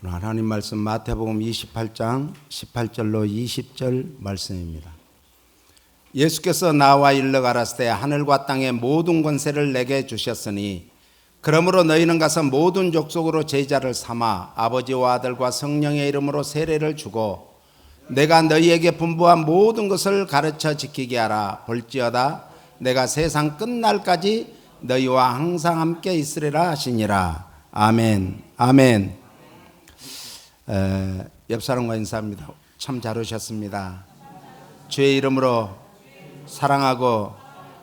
오늘 하나님 말씀 마태복음 28장 18절로 20절 말씀입니다. 예수께서 나와 일러 가라사대 하늘과 땅의 모든 권세를 내게 주셨으니 그러므로 너희는 가서 모든 족속으로 제자를 삼아 아버지와 아들과 성령의 이름으로 세례를 주고 내가 너희에게 분부한 모든 것을 가르쳐 지키게 하라. 볼지어다 내가 세상 끝날까지 너희와 항상 함께 있으리라 하시니라. 아멘. 아멘. 옆 사람과 인사합니다. 참 잘 오셨습니다. 주의 이름으로 사랑하고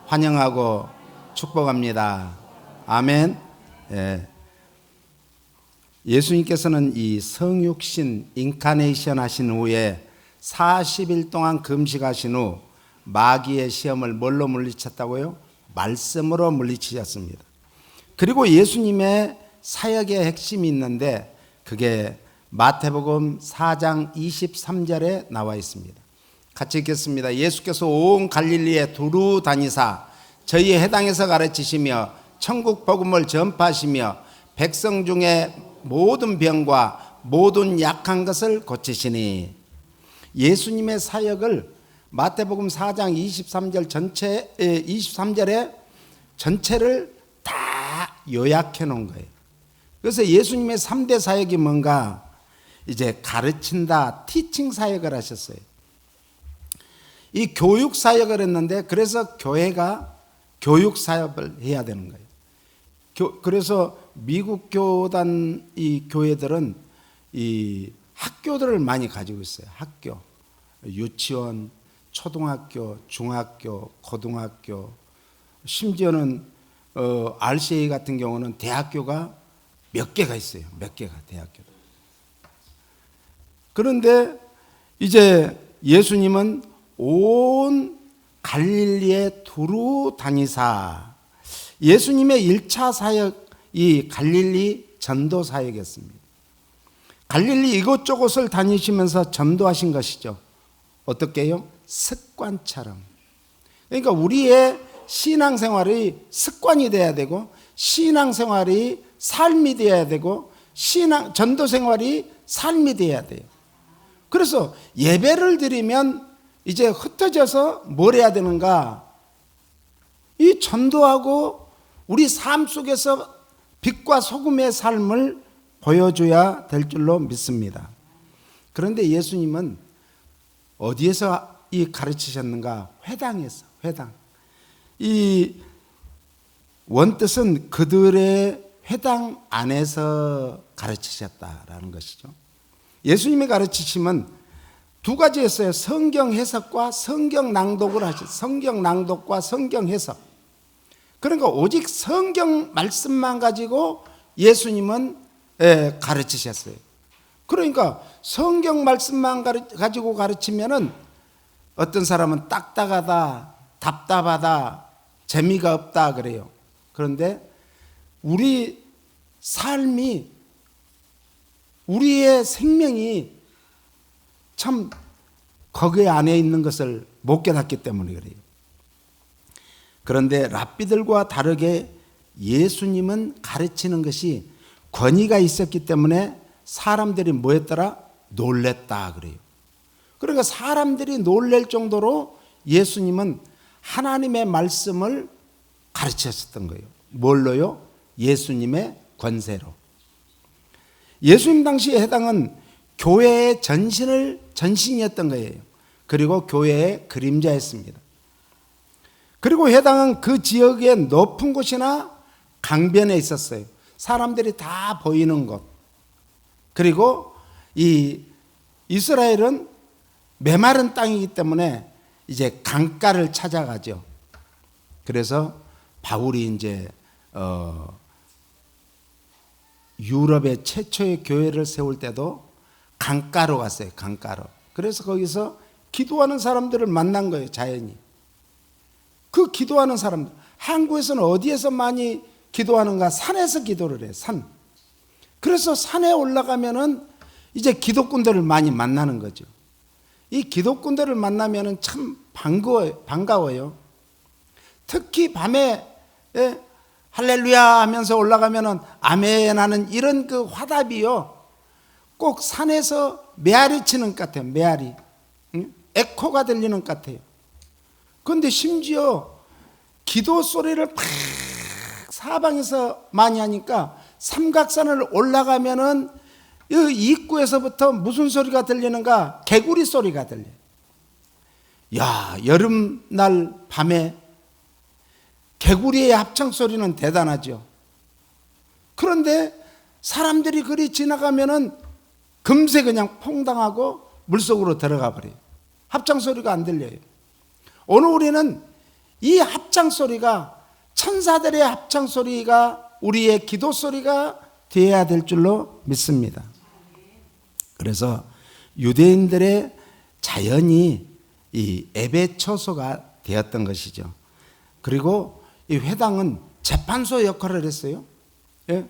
환영하고 축복합니다. 아멘. 예수님께서는 이 성육신 인카네이션 하신 후에 40일 동안 금식하신 후 마귀의 시험을 뭘로 물리쳤다고요? 말씀으로 물리치셨습니다. 그리고 예수님의 사역의 핵심이 있는데 그게 마태복음 4장 23절에 나와 있습니다. 같이 읽겠습니다. 예수께서 온 갈릴리에 두루 다니사 저희의 해당에서 가르치시며 천국 복음을 전파하시며 백성 중에 모든 병과 모든 약한 것을 고치시니, 예수님의 사역을 마태복음 4장 23절에 전체를 다 요약해 놓은 거예요. 그래서 예수님의 3대 사역이 뭔가? 이제 가르친다, 티칭 사역을 하셨어요. 이 교육 사역을 했는데 그래서 교회가 교육 사역을 해야 되는 거예요. 그래서 미국 교단 이 교회들은 이 학교들을 많이 가지고 있어요. 학교, 유치원, 초등학교, 중학교, 고등학교, 심지어는 RCA 같은 경우는 대학교가 몇 개가 있어요. 몇 개가 대학교. 그런데 이제 예수님은 온 갈릴리에 두루 다니사, 예수님의 1차 사역이 갈릴리 전도 사역이었습니다. 갈릴리 이곳저곳을 다니시면서 전도하신 것이죠. 어떻게요? 습관처럼. 그러니까 우리의 신앙생활이 습관이 돼야 되고, 신앙생활이 삶이 돼야 되고, 전도생활이 삶이 돼야 돼요. 그래서 예배를 드리면 이제 흩어져서 뭘 해야 되는가? 이 전도하고 우리 삶 속에서 빛과 소금의 삶을 보여줘야 될 줄로 믿습니다. 그런데 예수님은 어디에서 이 가르치셨는가? 회당에서, 회당. 이 원뜻은 그들의 회당 안에서 가르치셨다라는 것이죠. 예수님의 가르치심은 두 가지였어요. 성경 해석과 성경 낭독을 하셨어요. 성경 낭독과 성경 해석. 그러니까 오직 성경 말씀만 가지고 예수님은 가르치셨어요. 그러니까 성경 말씀만 가지고 가르치면은 어떤 사람은 딱딱하다, 답답하다, 재미가 없다 그래요. 그런데 우리 삶이, 우리의 생명이 참 거기 안에 있는 것을 못 깨닫기 때문에 그래요. 그런데 랍비들과 다르게 예수님은 가르치는 것이 권위가 있었기 때문에 사람들이 뭐 했더라? 놀랬다 그래요. 그러니까 사람들이 놀랄 정도로 예수님은 하나님의 말씀을 가르치셨던 거예요. 뭘로요? 예수님의 권세로. 예수님 당시의 해당은 교회의 전신이었던 거예요. 그리고 교회의 그림자였습니다. 그리고 해당은 그 지역의 높은 곳이나 강변에 있었어요. 사람들이 다 보이는 곳. 그리고 이 이스라엘은 메마른 땅이기 때문에 이제 강가를 찾아가죠. 그래서 바울이 이제 유럽의 최초의 교회를 세울 때도 강가로 갔어요. 강가로. 그래서 거기서 기도하는 사람들을 만난 거예요. 자연히. 그 기도하는 사람들. 한국에서는 어디에서 많이 기도하는가? 산에서 기도를 해요. 산. 그래서 산에 올라가면은 이제 기독군들을 많이 만나는 거죠. 이 기독군들을 만나면은 참 반가워요. 특히 밤에 할렐루야 하면서 올라가면은 아멘 하는 이런 그 화답이요. 꼭 산에서 메아리 치는 것 같아요. 메아리. 응? 에코가 들리는 것 같아요. 그런데 심지어 기도 소리를 팍 사방에서 많이 하니까 삼각산을 올라가면은 이 입구에서부터 무슨 소리가 들리는가? 개구리 소리가 들려요. 야, 여름날 밤에 개구리의 합창 소리는 대단하죠. 그런데 사람들이 그리 지나가면은 금세 그냥 퐁당하고 물속으로 들어가 버려요. 합창 소리가 안 들려요. 오늘 우리는 이 합창 소리가, 천사들의 합창 소리가 우리의 기도 소리가 되어야 될 줄로 믿습니다. 그래서 유대인들의 자연이 이 예배 처소가 되었던 것이죠. 그리고 이 회당은 재판소 역할을 했어요. 예?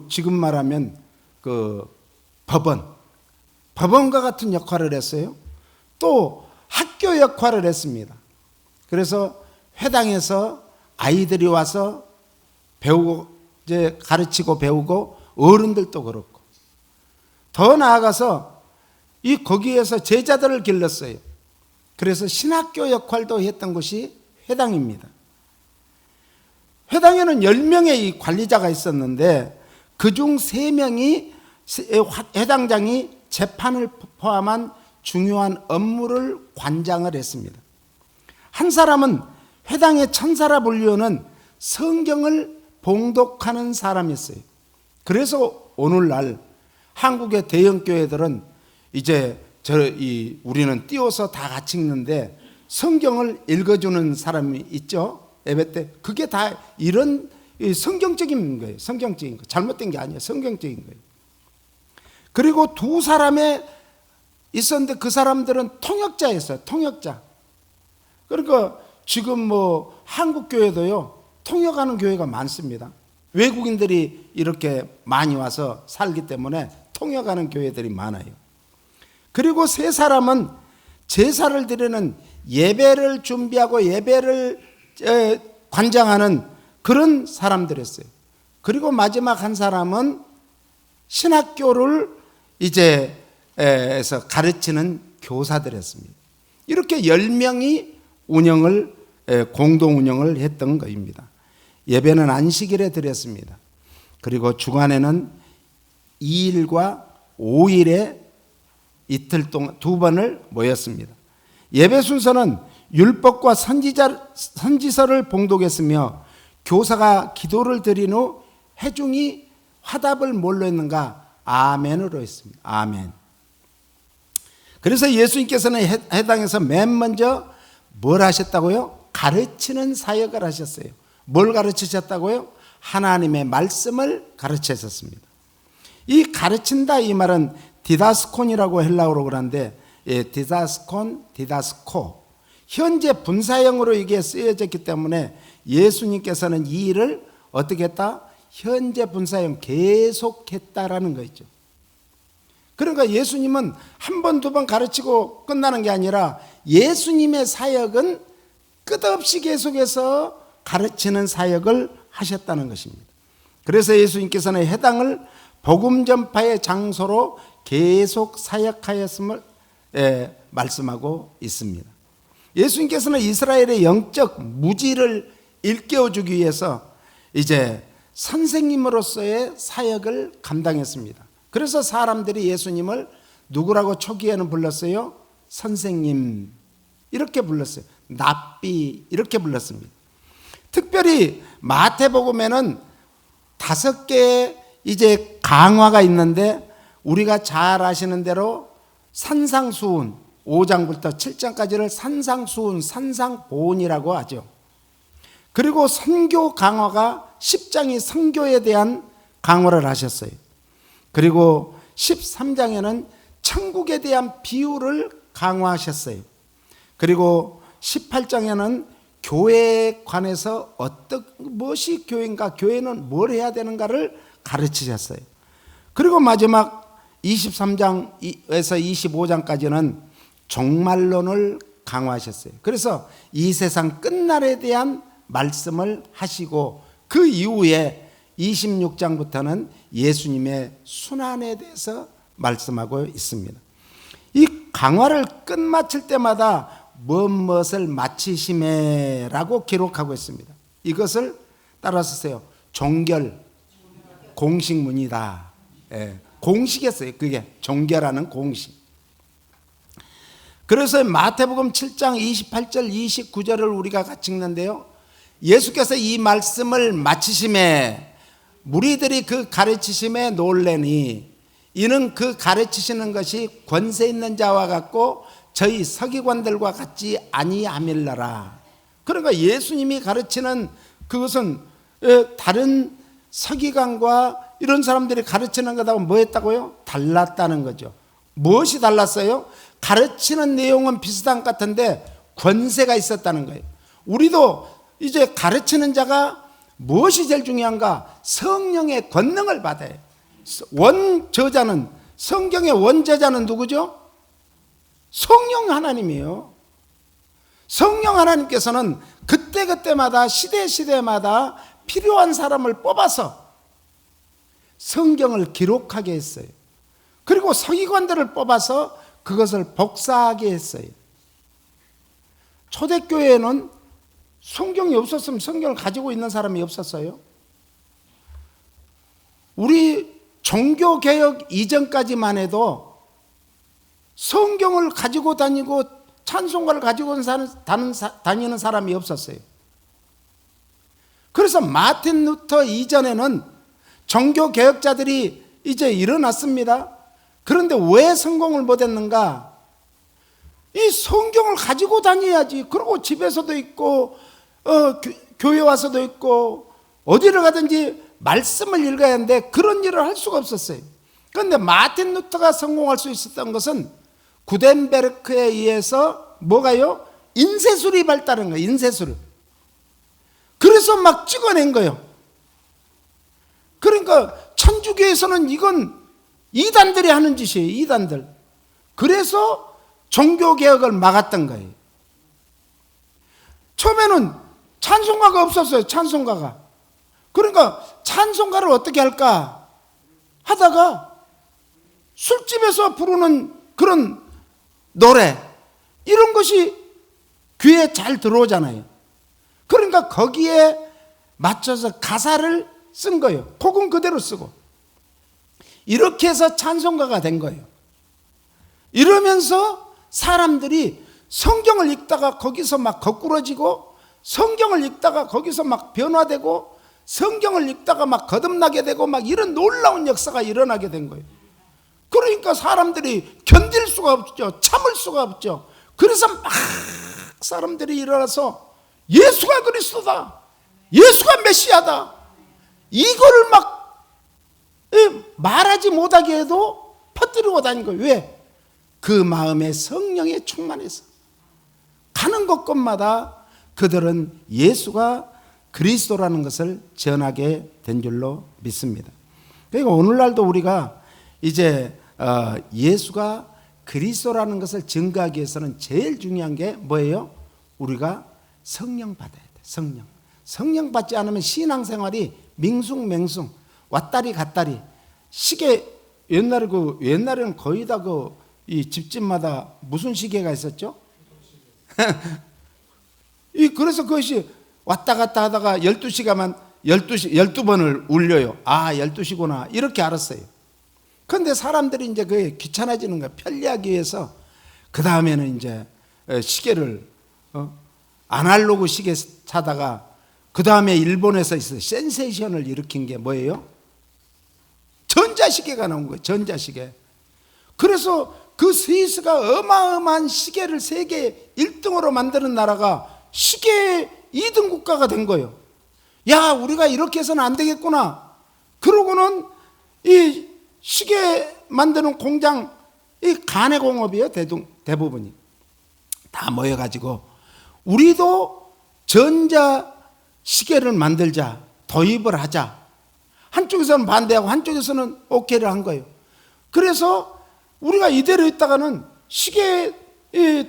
지금 말하면 법원과 같은 역할을 했어요. 또 학교 역할을 했습니다. 그래서 회당에서 아이들이 와서 배우고, 이제 가르치고 배우고, 어른들도 그렇고, 더 나아가서 거기에서 제자들을 길렀어요. 그래서 신학교 역할도 했던 곳이 회당입니다. 회당에는 10명의 이 관리자가 있었는데 그중 3명이 회당장이 재판을 포함한 중요한 업무를 관장을 했습니다. 한 사람은 회당의 천사라 불리우는 성경을 봉독하는 사람이었어요. 그래서 오늘날 한국의 대형 교회들은 이제 우리는 띄워서 다 같이 읽는데 성경을 읽어주는 사람이 있죠. 예배 때. 그게 다 이런 성경적인 거예요. 성경적인 거. 잘못된 게 아니에요. 성경적인 거예요. 그리고 2사람에 있었는데 그 사람들은 통역자였어요. 통역자. 그러니까 지금 한국 교회도요, 통역하는 교회가 많습니다. 외국인들이 이렇게 많이 와서 살기 때문에 통역하는 교회들이 많아요. 그리고 3사람은 제사를 드리는 예배를 준비하고 예배를 관장하는 그런 사람들이었어요. 그리고 마지막 한 사람은 신학교를 에서 가르치는 교사들이었습니다. 이렇게 10명이 공동 운영을 했던 것입니다. 예배는 안식일에 드렸습니다. 그리고 주간에는 2일과 5일에 이틀 동안 2번을 모였습니다. 예배 순서는 율법과 선지서를 봉독했으며 교사가 기도를 드린 후 회중이 화답을 뭘로 했는가? 아멘으로 했습니다. 아멘. 그래서 예수님께서는 회당에서 맨 먼저 뭘 하셨다고요? 가르치는 사역을 하셨어요. 뭘 가르치셨다고요? 하나님의 말씀을 가르치셨습니다. 이 가르친다 이 말은 디다스콘이라고 헬라어로 그러는데, 디다스콘, 디다스코, 현재 분사형으로 이게 쓰여졌기 때문에 예수님께서는 이 일을 어떻게 했다? 현재 분사형 계속했다라는 거죠. 그러니까 예수님은 한 번, 2번 가르치고 끝나는 게 아니라 예수님의 사역은 끝없이 계속해서 가르치는 사역을 하셨다는 것입니다. 그래서 예수님께서는 회당을 복음 전파의 장소로 계속 사역하였음을 말씀하고 있습니다. 예수님께서는 이스라엘의 영적 무지를 일깨워주기 위해서 이제 선생님으로서의 사역을 감당했습니다. 그래서 사람들이 예수님을 누구라고 초기에는 불렀어요? 선생님 이렇게 불렀어요. 랍비 이렇게 불렀습니다. 특별히 마태복음에는 5개의 이제 강화가 있는데 우리가 잘 아시는 대로 산상수훈 5장부터 7장까지를 산상수훈, 산상보훈이라고 하죠. 그리고 선교 강화가 10장이 선교에 대한 강화를 하셨어요. 그리고 13장에는 천국에 대한 비유를 강화하셨어요. 그리고 18장에는 교회에 관해서 무엇이 교회인가, 교회는 뭘 해야 되는가를 가르치셨어요. 그리고 마지막 23장에서 25장까지는 종말론을 강화하셨어요. 그래서 이 세상 끝날에 대한 말씀을 하시고 그 이후에 26장부터는 예수님의 순환에 대해서 말씀하고 있습니다. 이 강화를 끝마칠 때마다 무엇을 마치심에라고 기록하고 있습니다. 이것을 따라서 쓰세요. 종결 공식문이다. 공식이었어요. 그게 종결하는 공식. 그래서 마태복음 7장 28절 29절을 우리가 같이 읽는데요, 예수께서 이 말씀을 마치심에 무리들이 그 가르치심에 놀래니 이는 그 가르치시는 것이 권세 있는 자와 같고 저희 서기관들과 같지 아니함일러라. 그러니까 예수님이 가르치는 그것은 다른 서기관과 이런 사람들이 가르치는 것하고 뭐 했다고요? 달랐다는 거죠. 무엇이 달랐어요? 가르치는 내용은 비슷한 것 같은데 권세가 있었다는 거예요. 우리도 이제 가르치는 자가 무엇이 제일 중요한가? 성령의 권능을 받아요. 원저자는, 성경의 원저자는 누구죠? 성령 하나님이에요. 성령 하나님께서는 그때그때마다 시대마다 필요한 사람을 뽑아서 성경을 기록하게 했어요. 그리고 서기관들을 뽑아서 그것을 복사하게 했어요. 초대교회에는 성경이 없었으면 성경을 가지고 있는 사람이 없었어요. 우리 종교개혁 이전까지만 해도 성경을 가지고 다니고 찬송가를 가지고 다니는 사람이 없었어요. 그래서 마틴 루터 이전에는 종교개혁자들이 이제 일어났습니다. 그런데 왜 성공을 못했는가? 이 성경을 가지고 다녀야지. 그리고 집에서도 있고 교회 와서도 있고 어디를 가든지 말씀을 읽어야 하는데 그런 일을 할 수가 없었어요. 그런데 마틴 루터가 성공할 수 있었던 것은 구텐베르크에 의해서 뭐가요? 인쇄술이 발달한 거예요. 인쇄술. 그래서 막 찍어낸 거예요. 그러니까 천주교에서는 이건 이단들이 하는 짓이에요. 이단들. 그래서 종교개혁을 막았던 거예요. 처음에는 찬송가가 없었어요. 찬송가가. 그러니까 찬송가를 어떻게 할까 하다가 술집에서 부르는 그런 노래, 이런 것이 귀에 잘 들어오잖아요. 그러니까 거기에 맞춰서 가사를 쓴 거예요. 곡은 그대로 쓰고. 이렇게 해서 찬송가가 된 거예요. 이러면서 사람들이 성경을 읽다가 거기서 막 거꾸러지고, 성경을 읽다가 거기서 막 변화되고, 성경을 읽다가 막 거듭나게 되고, 막 이런 놀라운 역사가 일어나게 된 거예요. 그러니까 사람들이 견딜 수가 없죠. 참을 수가 없죠. 그래서 막 사람들이 일어나서 예수가 그리스도다, 예수가 메시아다, 이거를 막 말하지 못하게 해도 퍼뜨리고 다닌 거예요. 왜? 그 마음에 성령에 충만해서 가는 곳곳마다 그들은 예수가 그리스도라는 것을 전하게 된 줄로 믿습니다. 그러니까 오늘날도 우리가 이제 예수가 그리스도라는 것을 증거하기 위해서는 제일 중요한 게 뭐예요? 우리가 성령 받아야 돼. 성령 받지 않으면 신앙생활이 밍숭맹숭, 왔다리 갔다리. 시계 옛날에는 거의 다 이 집집마다 무슨 시계가 있었죠? 그래서 그것이 왔다 갔다 하다가 12시가만 12번을 울려요. 아, 12시구나. 이렇게 알았어요. 그런데 사람들이 이제 그게 귀찮아지는 거야. 편리하기 위해서. 그 다음에는 이제 시계를 아날로그 시계 사다가, 그 다음에 일본에서 있어 센세이션을 일으킨 게 뭐예요? 전자시계가 나온 거예요. 전자시계. 그래서 그 스위스가 어마어마한 시계를 세계 1등으로 만드는 나라가 시계 2등 국가가 된 거예요. 야, 우리가 이렇게 해서는 안 되겠구나. 그러고는 이 시계 만드는 공장, 이 가내공업이에요. 대부분이 다 모여가지고 우리도 전자시계를 만들자, 도입을 하자. 한쪽에서는 반대하고 한쪽에서는 오케이를 한 거예요. 그래서 우리가 이대로 있다가는 시계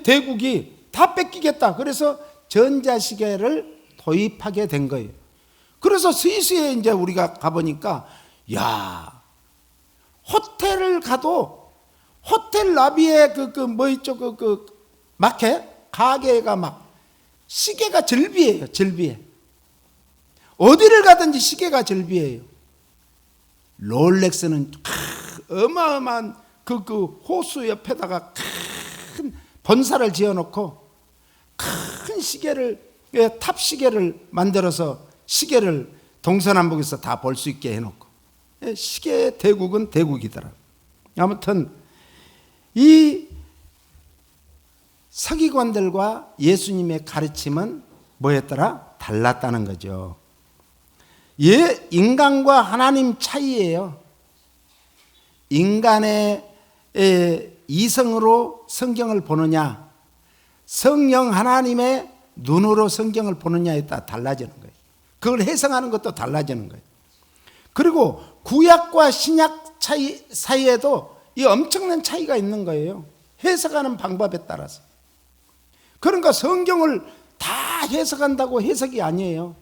대국이 다 뺏기겠다. 그래서 전자시계를 도입하게 된 거예요. 그래서 스위스에 이제 우리가 가보니까, 야, 호텔을 가도 호텔 라비에 뭐 있죠? 마켓? 가게가 막 시계가 절비예요. 절비에. 어디를 가든지 시계가 절비예요. 롤렉스는 어마어마한 그 호수 옆에다가 큰 본사를 지어놓고 큰 시계를, 탑 시계를 만들어서 시계를 동서남북에서 다 볼 수 있게 해놓고, 시계 대국은 대국이더라. 아무튼 이 서기관들과 예수님의 가르침은 뭐였더라? 달랐다는 거죠. 인간과 하나님 차이예요. 인간의 이성으로 성경을 보느냐, 성령 하나님의 눈으로 성경을 보느냐에 따라 달라지는 거예요. 그걸 해석하는 것도 달라지는 거예요. 그리고 구약과 신약 사이에도 이 엄청난 차이가 있는 거예요. 해석하는 방법에 따라서. 그러니까 성경을 다 해석한다고 해석이 아니에요.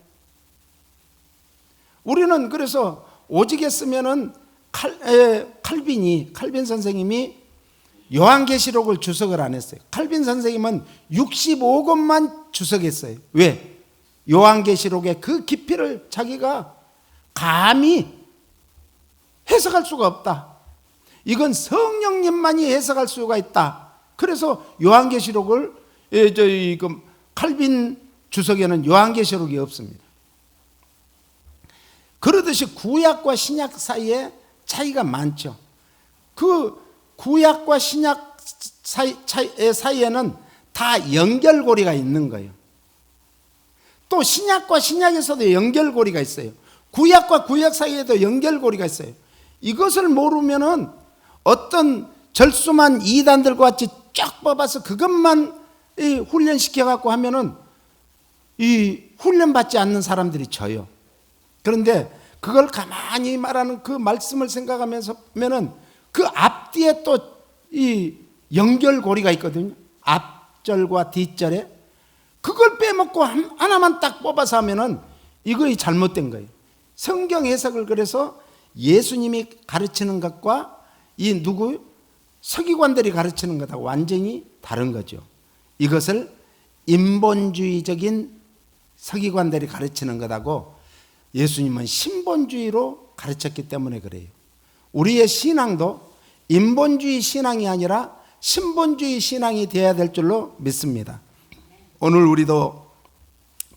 우리는 그래서 오직에 쓰면은 칼빈 선생님이 요한계시록을 주석을 안 했어요. 칼빈 선생님은 65권만 주석했어요. 왜? 요한계시록의 그 깊이를 자기가 감히 해석할 수가 없다. 이건 성령님만이 해석할 수가 있다. 그래서 요한계시록을 칼빈 주석에는 요한계시록이 없습니다. 그러듯이 구약과 신약 사이에 차이가 많죠. 그 구약과 신약 사이에는 다 연결고리가 있는 거예요. 또 신약과 신약에서도 연결고리가 있어요. 구약과 구약 사이에도 연결고리가 있어요. 이것을 모르면은 어떤 절수만 이단들과 같이 쫙 뽑아서 그것만 훈련시켜 갖고 하면은 이 훈련받지 않는 사람들이 져요. 그런데 그걸 가만히 말하는 그 말씀을 생각하면서 보면은 그 앞뒤에 또 이 연결고리가 있거든요. 앞절과 뒷절에. 그걸 빼먹고 하나만 딱 뽑아서 하면은 이거 잘못된 거예요. 성경 해석을 그래서 예수님이 가르치는 것과 이 서기관들이 가르치는 것하고 완전히 다른 거죠. 이것을 인본주의적인 서기관들이 가르치는 것하고 예수님은 신본주의로 가르쳤기 때문에 그래요. 우리의 신앙도 인본주의 신앙이 아니라 신본주의 신앙이 되어야 될 줄로 믿습니다. 오늘 우리도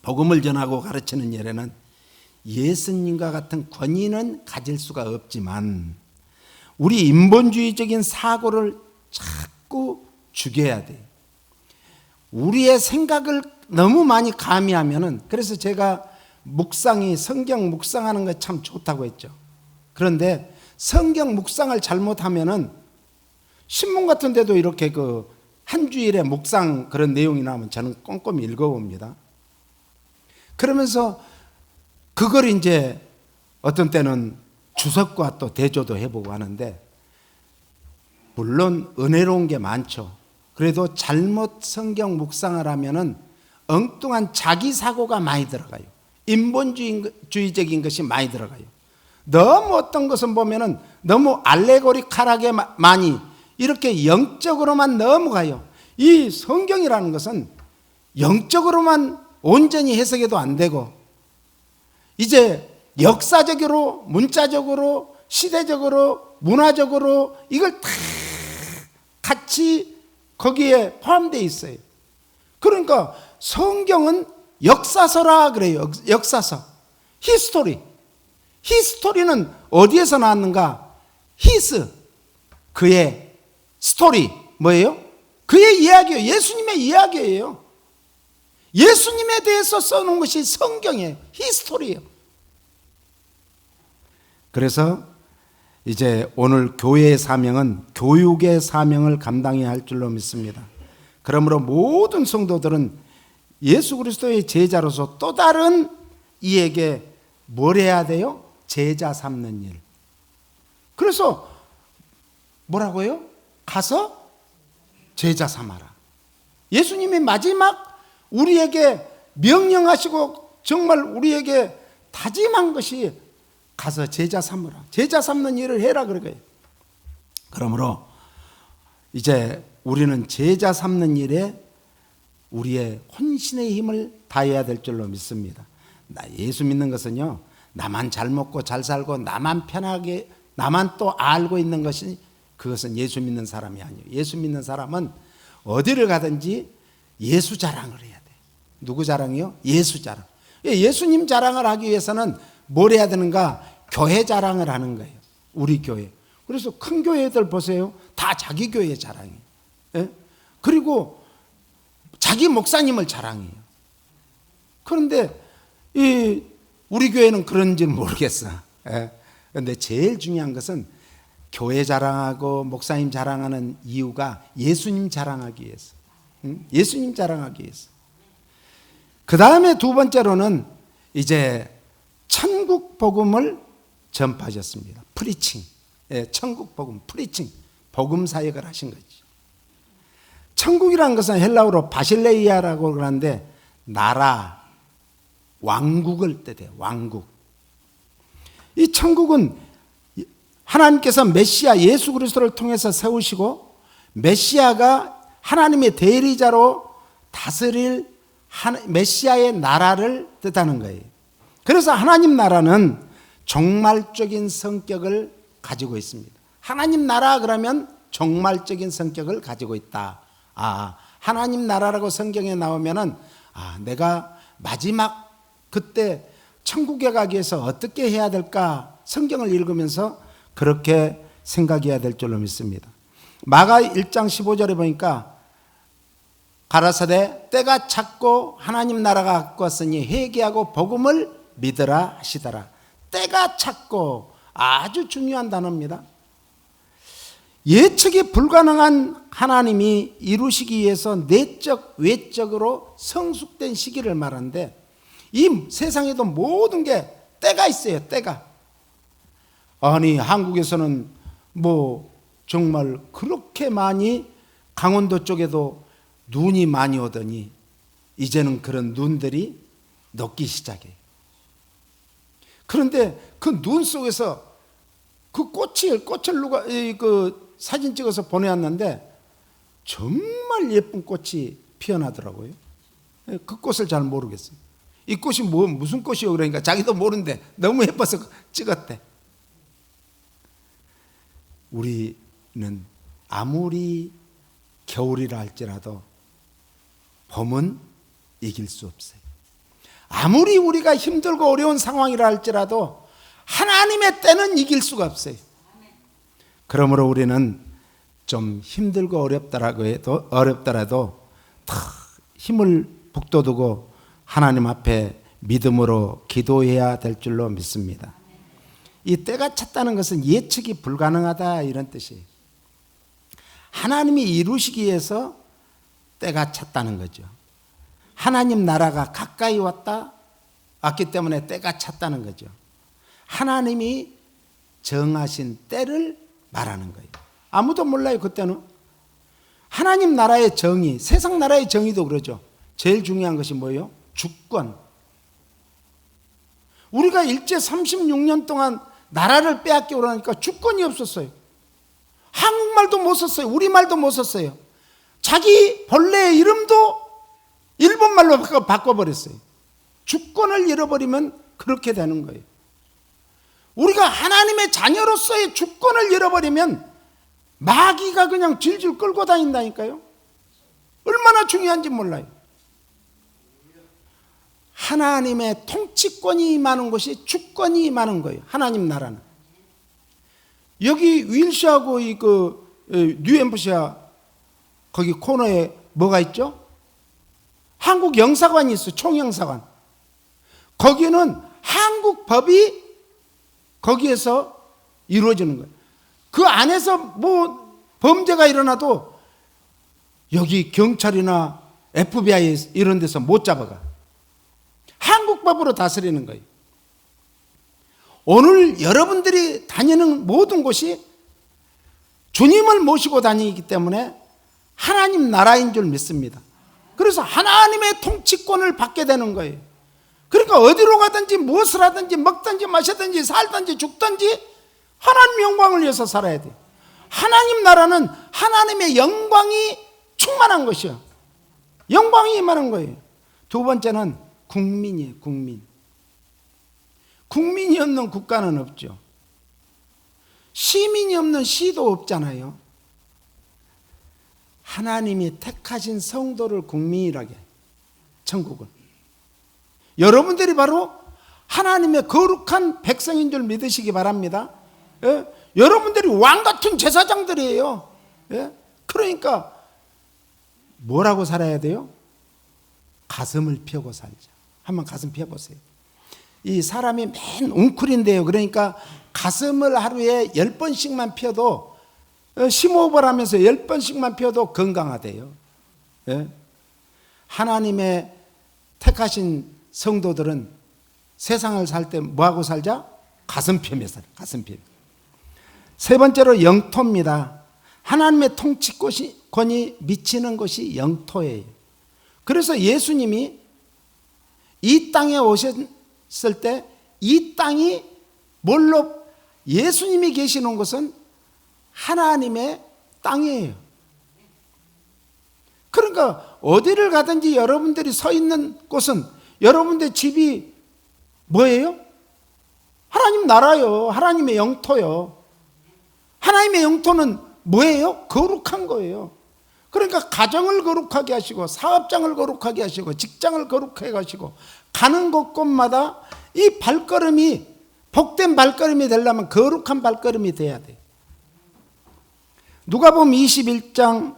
복음을 전하고 가르치는 일에는 예수님과 같은 권위는 가질 수가 없지만 우리 인본주의적인 사고를 자꾸 죽여야 돼요. 우리의 생각을 너무 많이 가미하면은, 그래서 제가 성경 묵상하는 거 참 좋다고 했죠. 그런데 성경 묵상을 잘못하면은 신문 같은 데도 이렇게 한 주일에 묵상 그런 내용이 나오면 저는 꼼꼼히 읽어봅니다. 그러면서 그걸 이제 어떤 때는 주석과 또 대조도 해보고 하는데, 물론 은혜로운 게 많죠. 그래도 잘못 성경 묵상을 하면은 엉뚱한 자기 사고가 많이 들어가요. 인본주의적인 것이 많이 들어가요. 너무 어떤 것은 보면은 너무 알레고리칼하게 많이 이렇게 영적으로만 넘어가요. 이 성경이라는 것은 영적으로만 온전히 해석해도 안 되고, 이제 역사적으로, 문자적으로, 시대적으로, 문화적으로 이걸 다 같이 거기에 포함되어 있어요. 그러니까 성경은 역사서라 그래요. 역사서. 히스토리는 어디에서 나왔는가? 그의 스토리 뭐예요? 그의 이야기예요. 예수님의 이야기예요. 예수님에 대해서 써놓은 것이 성경이에요. 히스토리예요. 그래서 이제 오늘 교회의 사명은 교육의 사명을 감당해야 할 줄로 믿습니다. 그러므로 모든 성도들은 예수 그리스도의 제자로서 또 다른 이에게 뭘 해야 돼요? 제자 삼는 일. 그래서 뭐라고요? 가서 제자 삼아라. 예수님이 마지막 우리에게 명령하시고 정말 우리에게 다짐한 것이 가서 제자 삼으라. 제자 삼는 일을 해라 그런 거예요. 그러므로 이제 우리는 제자 삼는 일에 우리의 혼신의 힘을 다해야 될 줄로 믿습니다. 예수 믿는 것은요, 나만 잘 먹고 잘 살고 나만 편하게 나만 또 알고 있는 것이, 그것은 예수 믿는 사람이 아니에요. 예수 믿는 사람은 어디를 가든지 예수 자랑을 해야 돼. 누구 자랑이요? 예수 자랑. 예수님 자랑을 하기 위해서는 뭘 해야 되는가? 교회 자랑을 하는 거예요. 우리 교회. 그래서 큰 교회들 보세요. 다 자기 교회 자랑이에요. 예? 그리고 자기 목사님을 자랑해요. 그런데 우리 교회는 그런지 모르겠어. 그런데 제일 중요한 것은 교회 자랑하고 목사님 자랑하는 이유가 예수님 자랑하기 위해서. 예수님 자랑하기 위해서. 그 다음에 두 번째로는 이제 천국 복음을 전파하셨습니다. 프리칭. 천국 복음, 프리칭. 복음 사역을 하신 거지. 천국이라는 것은 헬라어로 바실레이아라고 그러는데 나라, 왕국을 뜻해요. 왕국. 이 천국은 하나님께서 메시아 예수 그리스도를 통해서 세우시고 메시아가 하나님의 대리자로 다스릴 메시아의 나라를 뜻하는 거예요. 그래서 하나님 나라는 종말적인 성격을 가지고 있습니다. 하나님 나라 그러면 종말적인 성격을 가지고 있다. 하나님 나라라고 성경에 나오면은 내가 마지막 그때 천국에 가기 위해서 어떻게 해야 될까? 성경을 읽으면서 그렇게 생각해야 될 줄로 믿습니다. 마가 1장 15절에 보니까 가라사대 때가 찼고 하나님 나라가 가까웠으니 회개하고 복음을 믿으라 하시더라. 때가 찼고, 아주 중요한 단어입니다. 예측이 불가능한 하나님이 이루시기 위해서 내적 외적으로 성숙된 시기를 말하는데, 이 세상에도 모든 게 때가 있어요. 때가. 아니 한국에서는 정말 그렇게 많이 강원도 쪽에도 눈이 많이 오더니 이제는 그런 눈들이 녹기 시작해요. 그런데 그 눈 속에서 그 꽃을 누가 사진 찍어서 보내왔는데 정말 예쁜 꽃이 피어나더라고요. 그 꽃을 잘 모르겠어요. 이 꽃이 무슨 꽃이요? 그러니까 자기도 모르는데 너무 예뻐서 찍었대. 우리는 아무리 겨울이라 할지라도 봄은 이길 수 없어요. 아무리 우리가 힘들고 어려운 상황이라 할지라도 하나님의 때는 이길 수가 없어요. 그러므로 우리는 좀 힘들고 어렵더라도 다 힘을 북돋우고 하나님 앞에 믿음으로 기도해야 될 줄로 믿습니다. 이 때가 찼다는 것은 예측이 불가능하다 이런 뜻이에요. 하나님이 이루시기 위해서 때가 찼다는 거죠. 하나님 나라가 가까이 왔기 때문에 때가 찼다는 거죠. 하나님이 정하신 때를 말하는 거예요. 아무도 몰라요. 그때는 하나님 나라의 정의, 세상 나라의 정의도 그러죠. 제일 중요한 것이 뭐예요? 주권. 우리가 일제 36년 동안 나라를 빼앗겨 오라니까 주권이 없었어요. 한국말도 못 썼어요. 우리말도 못 썼어요. 자기 본래의 이름도 일본말로 바꿔버렸어요. 주권을 잃어버리면 그렇게 되는 거예요. 우리가 하나님의 자녀로서의 주권을 잃어버리면 마귀가 그냥 질질 끌고 다닌다니까요. 얼마나 중요한지 몰라요. 하나님의 통치권이 임하는 곳이 주권이 임하는 거예요. 하나님 나라는. 여기 윌시하고 뉴햄프셔 거기 코너에 뭐가 있죠? 한국 영사관이 있어요. 총영사관. 거기는 한국 법이 거기에서 이루어지는 거예요. 그 안에서 범죄가 일어나도 여기 경찰이나 FBI 이런 데서 못 잡아가. 한국 법으로 다스리는 거예요. 오늘 여러분들이 다니는 모든 곳이 주님을 모시고 다니기 때문에 하나님 나라인 줄 믿습니다. 그래서 하나님의 통치권을 받게 되는 거예요. 그러니까 어디로 가든지 무엇을 하든지 먹든지 마시든지 살든지 죽든지 하나님 영광을 위해서 살아야 돼요. 하나님 나라는 하나님의 영광이 충만한 것이요. 영광이 임하는 거예요. 두 번째는 국민이에요. 국민. 국민이 없는 국가는 없죠. 시민이 없는 시도 없잖아요. 하나님이 택하신 성도를 국민이라게, 천국은. 여러분들이 바로 하나님의 거룩한 백성인 줄 믿으시기 바랍니다. 예? 여러분들이 왕같은 제사장들이에요. 예? 그러니까 뭐라고 살아야 돼요? 가슴을 펴고 살자. 한번 가슴 펴보세요. 이 사람이 맨 웅크린데요. 그러니까 가슴을 하루에 10번씩만 펴도, 심호흡을 하면서 10번씩만 펴도 건강하대요. 예? 하나님의 택하신 성도들은 세상을 살 때 뭐하고 살자? 가슴 펴며 살아요. 가슴 펴며. 세 번째로 영토입니다. 하나님의 통치권이 미치는 것이 영토예요. 그래서 예수님이 이 땅에 오셨을 때 이 땅이 뭘로, 예수님이 계시는 곳은 하나님의 땅이에요. 그러니까 어디를 가든지 여러분들이 서 있는 곳은 여러분들 집이 뭐예요? 하나님 나라요. 하나님의 영토요. 하나님의 영토는 뭐예요? 거룩한 거예요. 그러니까 가정을 거룩하게 하시고 사업장을 거룩하게 하시고 직장을 거룩하게 하시고 가는 곳곳마다 이 발걸음이 복된 발걸음이 되려면 거룩한 발걸음이 돼야 돼요. 누가복음 21장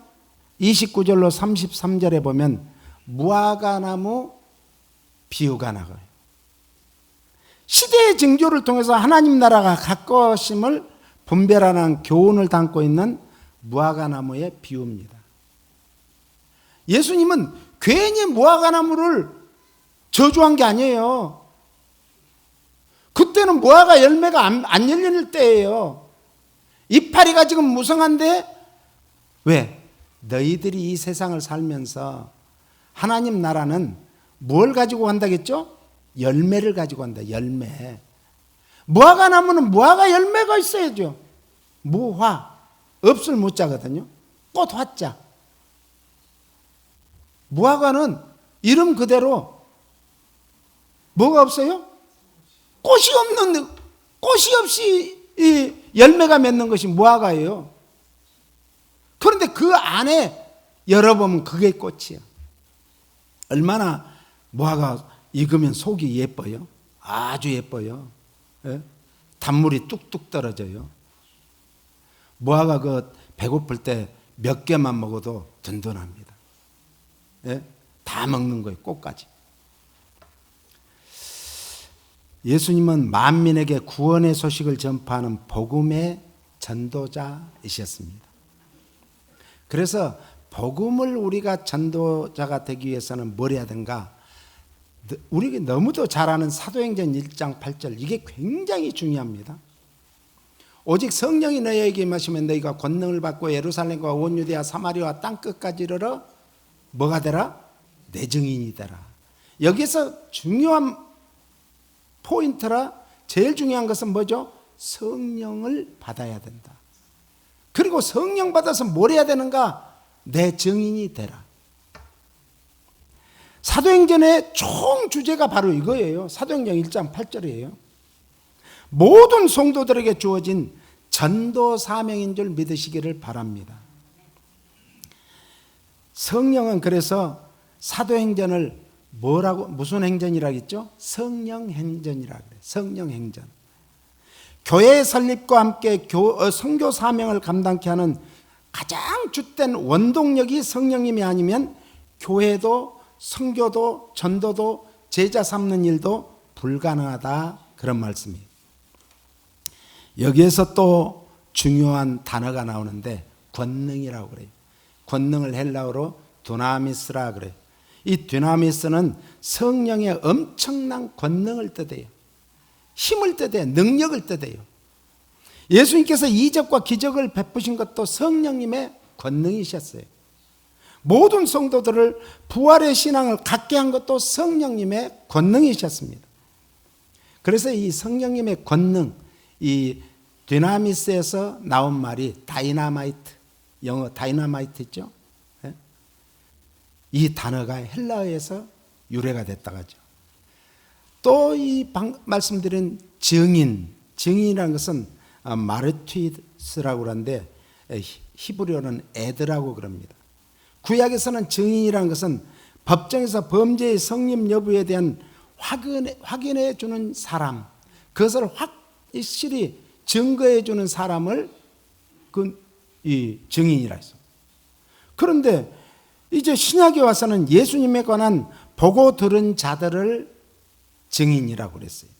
29절로 33절에 보면 무화과나무 비유가 나와요. 시대의 징조를 통해서 하나님 나라가 가까우심을 분별하는 교훈을 담고 있는 무화과나무의 비유입니다. 예수님은 괜히 무화과나무를 저주한 게 아니에요. 그때는 무화과 열매가 안 열릴 때예요. 이파리가 지금 무성한데 왜? 너희들이 이 세상을 살면서 하나님 나라는 뭘 가지고 간다겠죠? 열매를 가지고 간다. 열매. 무화과 나무는 무화과 열매가 있어야죠. 무화, 없을 무자거든요. 꽃 화자. 무화과는 이름 그대로 뭐가 없어요? 꽃이 없이 이 열매가 맺는 것이 무화과예요. 그런데 그 안에 열어보면 그게 꽃이야. 얼마나 무화과 익으면 속이 예뻐요. 아주 예뻐요. 예? 단물이 뚝뚝 떨어져요. 무화과 배고플 때 몇 개만 먹어도 든든합니다. 예? 다 먹는 거예요. 꽃까지. 예수님은 만민에게 구원의 소식을 전파하는 복음의 전도자이셨습니다. 그래서 복음을 우리가 전도자가 되기 위해서는 뭘 해야 되는가? 우리가 너무도 잘 아는 사도행전 1장 8절, 이게 굉장히 중요합니다. 오직 성령이 너희에게 임하시면 너희가 권능을 받고 예루살렘과 온 유대와 사마리아와 땅끝까지 이르러 뭐가 되라? 내 증인이 되라. 여기서 중요한 포인트라 제일 중요한 것은 뭐죠? 성령을 받아야 된다. 그리고 성령 받아서 뭘 해야 되는가? 내 증인이 되라. 사도행전의 총 주제가 바로 이거예요. 사도행전 1장 8절이에요. 모든 성도들에게 주어진 전도 사명인 줄 믿으시기를 바랍니다. 성령은 그래서 사도행전을 무슨 행전이라고 했죠? 성령행전이라고 그래요. 성령행전. 교회의 설립과 함께 선교 사명을 감당케 하는 가장 주된 원동력이 성령님이 아니면 교회도 선교도 전도도 제자 삼는 일도 불가능하다, 그런 말씀이에요. 여기에서 또 중요한 단어가 나오는데 권능이라고 그래요. 권능을 헬라어로 두나미스라 그래요. 이 두나미스는 성령의 엄청난 권능을 뜻해요. 힘을 뜻해요. 능력을 뜻해요. 예수님께서 이적과 기적을 베푸신 것도 성령님의 권능이셨어요. 모든 성도들을 부활의 신앙을 갖게 한 것도 성령님의 권능이셨습니다. 그래서 이 성령님의 권능, 이 디나미스에서 나온 말이 다이나마이트, 영어 다이너마이트 있죠? 예? 이 단어가 헬라어에서 유래가 됐다고 하죠. 또 이 말씀드린 증인이라는 것은 마르투스라고 그러는데 히브리어는 에드라고 그럽니다. 구약에서는 증인이라는 것은 법정에서 범죄의 성립 여부에 대한 확인해 주는 사람, 그것을 확실히 증거해 주는 사람을 이 증인이라 했어. 그런데 이제 신약에 와서는 예수님에 관한 보고 들은 자들을 증인이라고 그랬어요.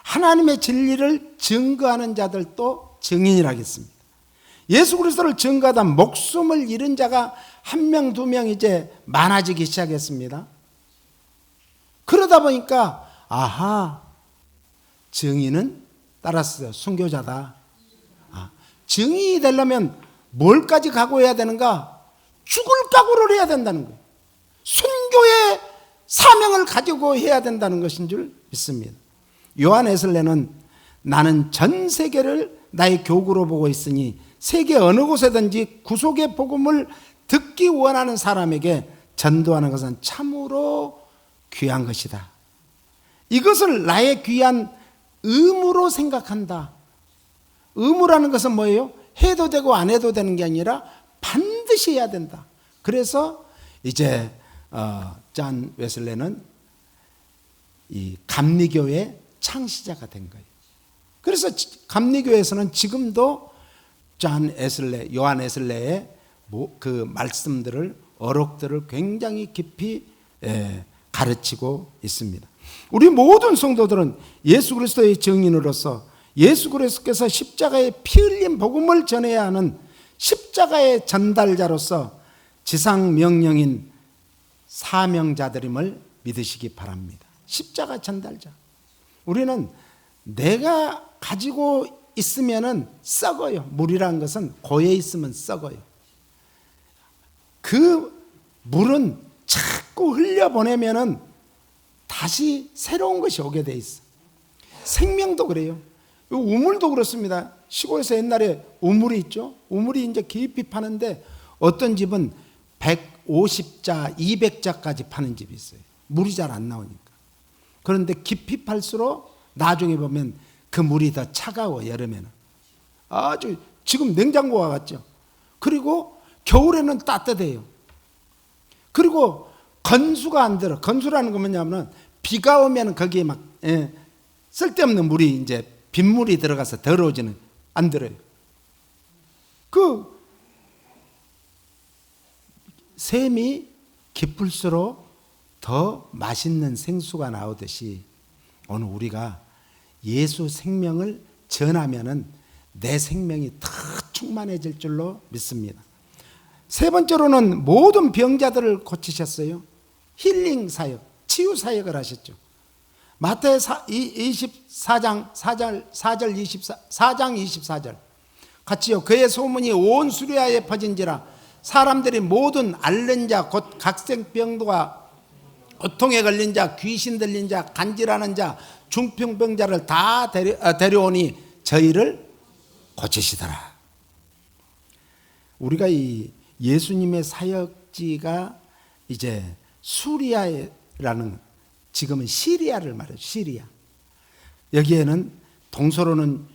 하나님의 진리를 증거하는 자들도 증인이라고 했습니다. 예수 그리스도를 증거하다 목숨을 잃은 자가 한 명, 두 명 이제 많아지기 시작했습니다. 그러다 보니까 증인은 따라서 순교자다. 증인이 되려면 뭘까지 각오해야 되는가? 죽을 각오를 해야 된다는 거예요. 순교의 사명을 가지고 해야 된다는 것인 줄 믿습니다. 요한 에슬레는 나는 전 세계를 나의 교구로 보고 있으니 세계 어느 곳에든지 구속의 복음을 듣기 원하는 사람에게 전도하는 것은 참으로 귀한 것이다. 이것을 나의 귀한 의무로 생각한다. 의무라는 것은 뭐예요? 해도 되고 안 해도 되는 게 아니라 반드시 해야 된다. 그래서 이제 존 웨슬레는 이 감리교의 창시자가 된 거예요. 그래서 감리교에서는 지금도 요한 에슬레의 그 말씀들을, 어록들을 굉장히 깊이 가르치고 있습니다. 우리 모든 성도들은 예수 그리스도의 증인으로서 예수 그리스도께서 십자가에 피 흘린 복음을 전해야 하는 십자가의 전달자로서 지상 명령인 사명자들임을 믿으시기 바랍니다. 십자가 전달자. 우리는 내가 가지고 있으면은 썩어요. 물이라는 것은 고여 있으면 썩어요. 그 물은 자꾸 흘려보내면은 다시 새로운 것이 오게 돼 있어. 생명도 그래요. 우물도 그렇습니다. 시골에서 옛날에 우물이 있죠. 우물이 이제 깊이 파는데 어떤 집은 150자, 200자까지 파는 집이 있어요. 물이 잘 안 나오니까. 그런데 깊이 팔수록 나중에 보면 그 물이 더 차가워, 여름에는. 아주 지금 냉장고와 같죠. 그리고 겨울에는 따뜻해요. 그리고 건수가 안 들어. 건수라는 건 뭐냐면 비가 오면 거기에 막 쓸데없는 물이 이제 빗물이 들어가서 더러워지는, 안 들어요. 그 샘이 깊을수록 더 맛있는 생수가 나오듯이 오늘 우리가 예수 생명을 전하면은 내 생명이 더 충만해질 줄로 믿습니다. 세 번째로는 모든 병자들을 고치셨어요. 힐링 사역, 치유 사역을 하셨죠. 마태 24장 24절 같이요. 그의 소문이 온 수리아에 퍼진지라 사람들이 모든 앓는 자 곧 각생병과 고통에 걸린 자, 귀신 들린 자, 간질하는 자, 중풍병자를 다 데려오니 저희를 고치시더라. 우리가 이 예수님의 사역지가 이제 수리아라는, 지금은 시리아를 말해요. 시리아. 여기에는 동서로는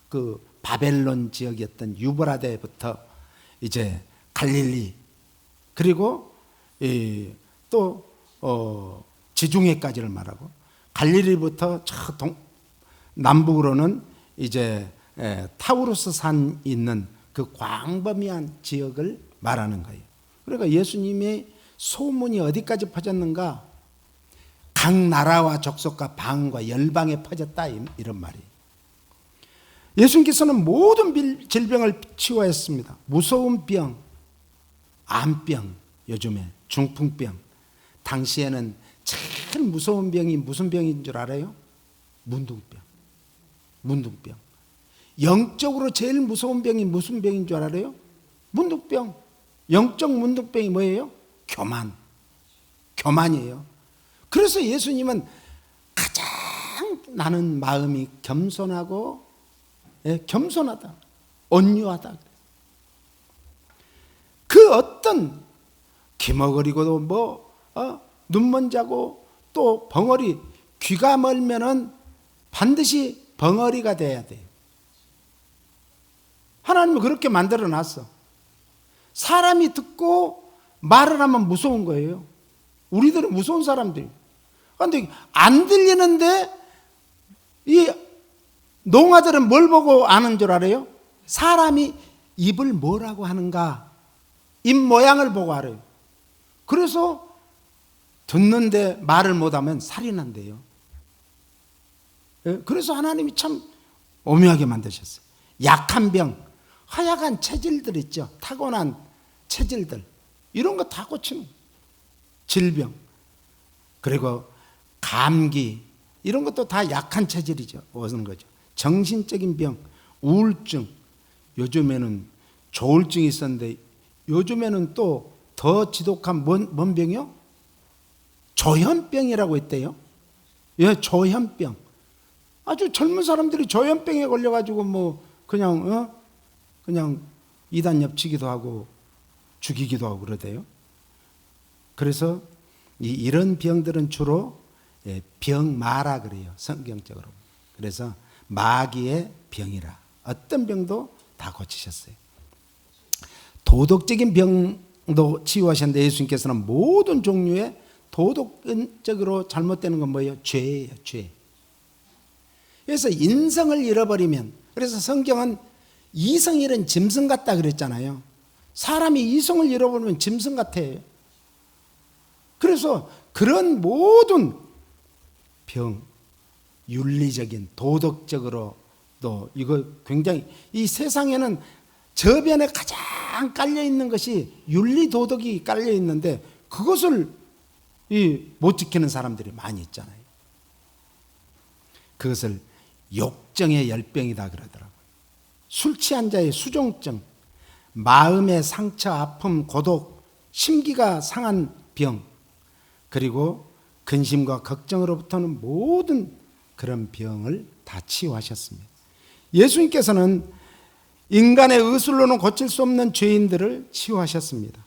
그 바벨론 지역이었던 유브라데부터 이제 갈릴리, 그리고 또 지중해까지를 말하고, 갈릴리부터 남북으로는 이제 타우루스 산 있는 그 광범위한 지역을 말하는 거예요. 그러니까 예수님의 소문이 어디까지 퍼졌는가? 각 나라와 족속과 방과 열방에 퍼졌다, 이런 말이에요. 예수님께서는 모든 질병을 치유하였습니다. 무서운 병, 암병, 요즘에 중풍병. 당시에는 제일 무서운 병이 무슨 병인 줄 알아요? 문둥병. 영적으로 제일 무서운 병이 무슨 병인 줄 알아요? 문둥병. 영적 문둥병이 뭐예요? 교만이에요. 그래서 예수님은 가장 나는 마음이 겸손하고, 겸손하다, 온유하다. 어떤 기머거리고도 눈먼 자고 또 벙어리, 귀가 멀면은 반드시 벙어리가 돼야 돼요. 하나님은 그렇게 만들어 놨어. 사람이 듣고 말을 하면 무서운 거예요. 우리들은 무서운 사람들이에요. 그런데 안 들리는데 이 농아들은 뭘 보고 아는 줄 알아요? 사람이 입을 뭐라고 하는가, 입 모양을 보고 알아요. 그래서 듣는데 말을 못하면 살이 난대요. 그래서 하나님이 참 오묘하게 만드셨어요. 약한 병, 허약한 체질들 있죠. 타고난 체질들, 이런 거 다 고치는 거예요. 질병, 그리고 감기, 이런 것도 다 약한 체질이죠. 오는 거죠. 정신적인 병, 우울증, 요즘에는 조울증이 있었는데 요즘에는 또 더 지독한 뭔 병이요? 조현병이라고 있대요. 예, 조현병. 아주 젊은 사람들이 조현병에 걸려가지고 그냥 이단 엽치기도 하고 죽이기도 하고 그러대요. 그래서 이런 병들은 주로 병마라 그래요. 성경적으로. 그래서 마귀의 병이라. 어떤 병도 다 고치셨어요. 도덕적인 병도 치유하셨는데 예수님께서는 모든 종류의 도덕적으로 잘못되는 건 뭐예요? 죄예요, 죄. 그래서 인성을 잃어버리면, 그래서 성경은 이성 잃은 짐승 같다 그랬잖아요. 사람이 이성을 잃어버리면 짐승 같아요. 그래서 그런 모든 병, 윤리적인, 도덕적으로도 이거 굉장히, 이 세상에는 저변에 가장 깔려 있는 것이 윤리 도덕이 깔려 있는데 그것을 못 지키는 사람들이 많이 있잖아요. 그것을 욕정의 열병이다 그러더라고요. 술 취한 자의 수종증, 마음의 상처, 아픔, 고독, 심기가 상한 병, 그리고 근심과 걱정으로부터는 모든 그런 병을 다 치유하셨습니다. 예수님께서는 인간의 의술로는 고칠 수 없는 죄인들을 치유하셨습니다.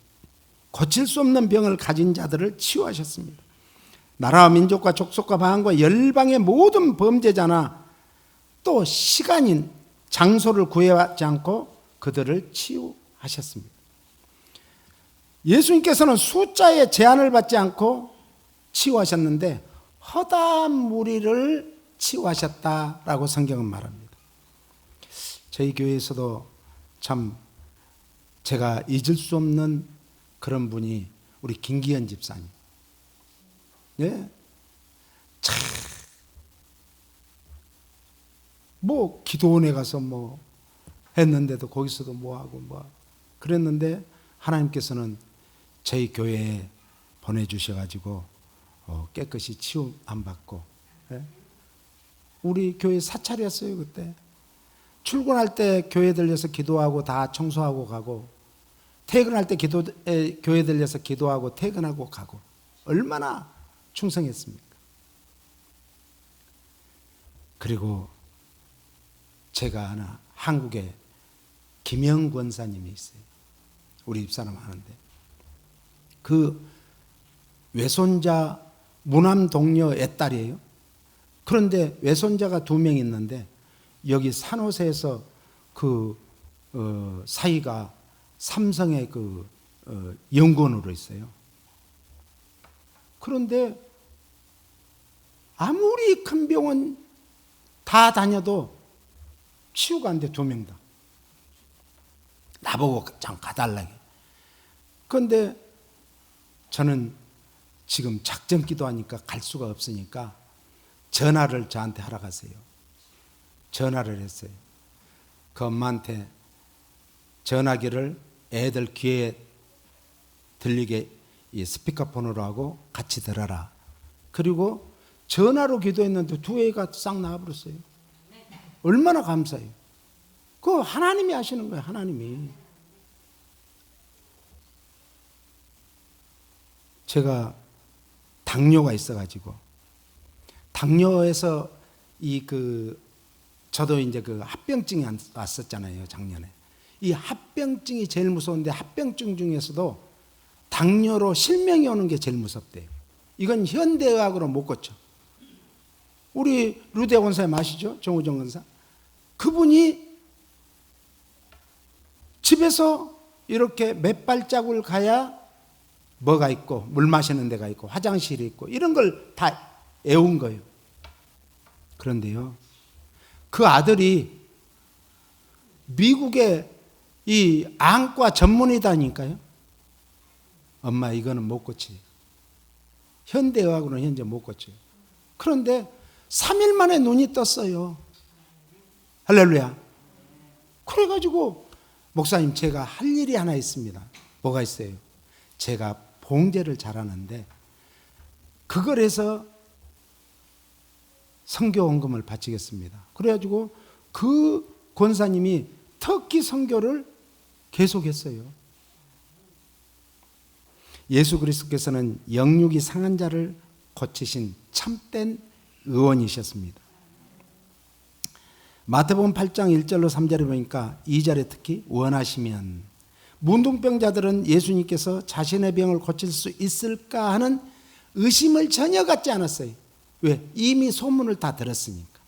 고칠 수 없는 병을 가진 자들을 치유하셨습니다. 나라와 민족과 족속과 방언과 열방의 모든 범죄자나 또 시간인 장소를 구애하지 않고 그들을 치유하셨습니다. 예수님께서는 숫자의 제한을 받지 않고 치유하셨는데 허다한 무리를 치유하셨다라고 성경은 말합니다. 저희 교회에서도 참 제가 잊을 수 없는 그런 분이 우리 김기현 집사님. 예? 참, 기도원에 가서 했는데도 거기서도 하고 그랬는데 하나님께서는 저희 교회에 보내주셔가지고 깨끗이 치유 안 받고, 예? 우리 교회 사찰이었어요 그때. 출근할 때 교회 들려서 기도하고 다 청소하고 가고, 퇴근할 때 교회 들려서 기도하고 퇴근하고 가고, 얼마나 충성했습니까? 그리고 제가 아나 한국에 김영 권사님이 있어요. 우리 집사람 아는데 그 외손자 무남 동료 애딸이에요. 그런데 외손자가 2명 있는데 여기 산호세에서 사이가 삼성의 연구원으로 있어요. 그런데 아무리 큰 병원 다 다녀도 치유가 안 돼. 2명 다. 나보고 좀 가달라게. 그런데 저는 지금 작전 기도하니까 갈 수가 없으니까 전화를 저한테 하러 가세요. 전화를 했어요. 그 엄마한테 전화기를 애들 귀에 들리게 이 스피커폰으로 하고 같이 들어라. 그리고 전화로 기도했는데 2 애가 싹 나와버렸어요. 얼마나 감사해요. 그거 하나님이 하시는 거예요. 하나님이. 제가 당뇨가 있어가지고 당뇨에서 저도 이제 합병증이 왔었잖아요. 작년에. 이 합병증이 제일 무서운데 합병증 중에서도 당뇨로 실명이 오는 게 제일 무섭대요. 이건 현대의학으로 못 고쳐. 우리 루데 권사님 아시죠? 정우정 권사. 그분이 집에서 이렇게 몇 발자국을 가야 뭐가 있고 물 마시는 데가 있고 화장실이 있고 이런 걸 다 애운 거예요. 그런데요, 그 아들이 미국의 이 안과 전문의다니까요. 엄마 이거는 못 고쳐요. 현대의학으로는 현재 못 고쳐요. 그런데 3일 만에 눈이 떴어요. 할렐루야. 그래가지고 목사님, 제가 할 일이 하나 있습니다. 뭐가 있어요? 제가 봉제를 잘하는데 그걸 해서 선교 헌금을 바치겠습니다. 그래가지고 그 권사님이 터키 선교를 계속했어요. 예수 그리스도께서는 영육이 상한 자를 고치신 참된 의원이셨습니다. 마태복음 8장 1절로 3절에 보니까 2절에 특히 원하시면, 문둥병자들은 예수님께서 자신의 병을 고칠 수 있을까 하는 의심을 전혀 갖지 않았어요. 왜? 이미 소문을 다 들었으니까.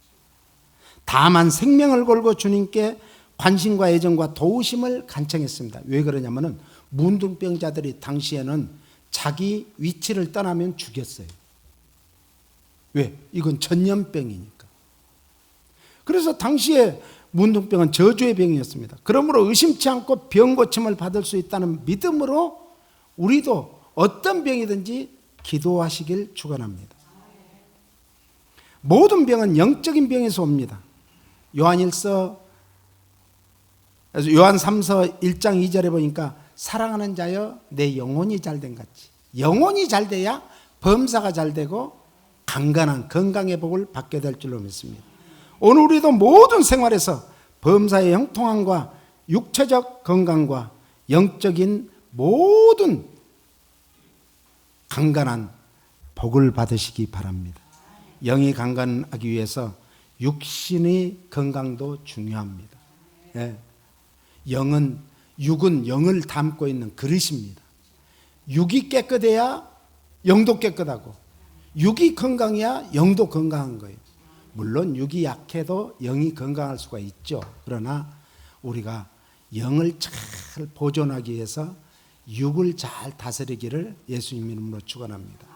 다만 생명을 걸고 주님께 관심과 애정과 도우심을 간청했습니다. 왜 그러냐면은 문둥병자들이 당시에는 자기 위치를 떠나면 죽였어요. 왜? 이건 전염병이니까. 그래서 당시에 문둥병은 저주의 병이었습니다. 그러므로 의심치 않고 병 고침을 받을 수 있다는 믿음으로 우리도 어떤 병이든지 기도하시길 축원합니다. 모든 병은 영적인 병에서 옵니다. 요한 3서 1장 2절에 보니까 사랑하는 자여 내 영혼이 잘된 같이, 영혼이 잘 돼야 범사가 잘 되고 강건한 건강의 복을 받게 될 줄로 믿습니다. 오늘 우리도 모든 생활에서 범사의 형통함과 육체적 건강과 영적인 모든 강건한 복을 받으시기 바랍니다. 영이 강건하기 위해서 육신의 건강도 중요합니다. 예. 육은 영을 담고 있는 그릇입니다. 육이 깨끗해야 영도 깨끗하고, 육이 건강해야 영도 건강한 거예요. 물론 육이 약해도 영이 건강할 수가 있죠. 그러나 우리가 영을 잘 보존하기 위해서 육을 잘 다스리기를 예수님 이름으로 축원합니다.